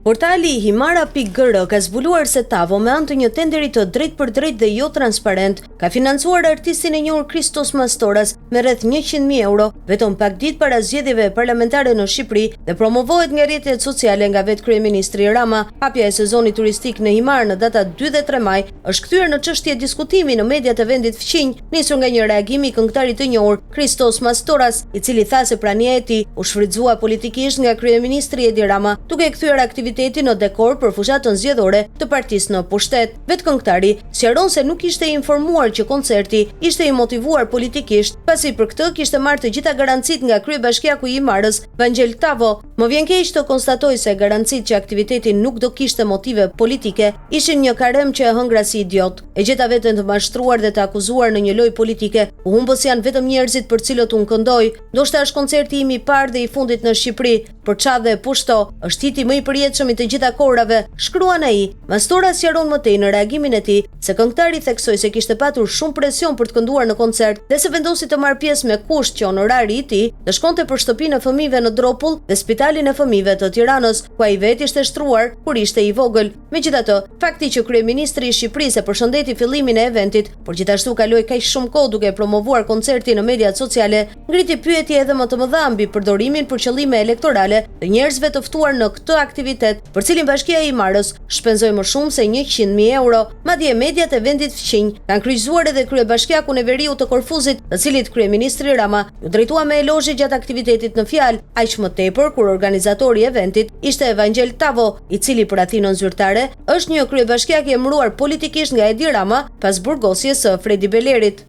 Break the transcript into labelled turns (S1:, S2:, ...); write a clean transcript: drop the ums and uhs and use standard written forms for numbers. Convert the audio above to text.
S1: Portali Himara.gr ka zbuluar se Tavo me anë të një tenderi të drejt për drejt dhe jo transparent ka financuar artistin e njohur Christos Mastoras me rreth 100.000 euro vetëm pak ditë para zgjedhjeve parlamentare në Shqipëri dhe promovohet nga rrjetet sociale nga vetë kryeministri Rama. Hapja e sezonit turistik në Himar në data 2 dhe 3 maj është kthyer në çështje diskutimi në mediat e vendit fqinj, nisur nga një reagim i këngëtarit të njohur Christos Mastoras, i cili tha se prania e tij u shfrytëzua politikisht nga kryeministri Edi Rama, duke kthyer aktivitetin në dekor për fushatën zgjedhore të partisë në pushtet. Vetë këngëtari sqaron se nuk ishte informuar që koncerti ishte i motivuar politikisht, pasi për këtë kishte marrë të gjitha garancitë nga kryebashkiaku i Himarës, Vangel Tavo. Më vjen keq të konstatoj se garancitë që aktiviteti nuk do kishte motive politike ishin një karem që e hëngra si idiot. E gjeta veten të mashtruar dhe të akuzuar në një lojë politike. Humbës janë vetëm njerëzit për cilët unë këndoj. Ndoshta është koncerti im i parë dhe i fundit në Shqipëri. Për çfarë dhe pushto, është hiti më i përjetshëm i të gjitha kohërave, shkruan ai. Mastoras sqaron më tej në reagimin e tij se këngëtari theksoi se kishte patur shumë presion për të kënduar në koncert dhe se vendosi të marrë pjesë me kusht që honorari i tij të shkonte për shtëpinë e fëmijëve në Dropull dhe Spitalin e Fëmijëve të Tiranës, ku ai vetë ishte shtruar kur ishte i vogël. Megjithatë, fakti që kryeministri i Shqipërisë e përshëndeti fillimin e eventit, por gjithashtu kaloi kaq shumë kohë duke promovuar koncertin në mediat sociale, ngriti pyetje edhe më të mëdha mbi përdorimin për qëllime elektorale të njerëzve të ftuar në këtë aktivitet, për cilin Bashkia e Himarës shpenzoi më shumë se 100.000 euro. Madje mediat e vendit fqinj kanë kryqëzuar edhe kryebashkiakun e Veriut të Korfuzit, të cilit kryeministri Rama ju drejtua me elozhe gjatë aktivitetit në fjalë, aq më tepër kur organizatori i eventit ishte Vangel Tavo, i cili për Athinën zyrtare është një kryebashkiak i emëruar politikisht nga Edi Rama pas burgosjes së Fredi Belerit.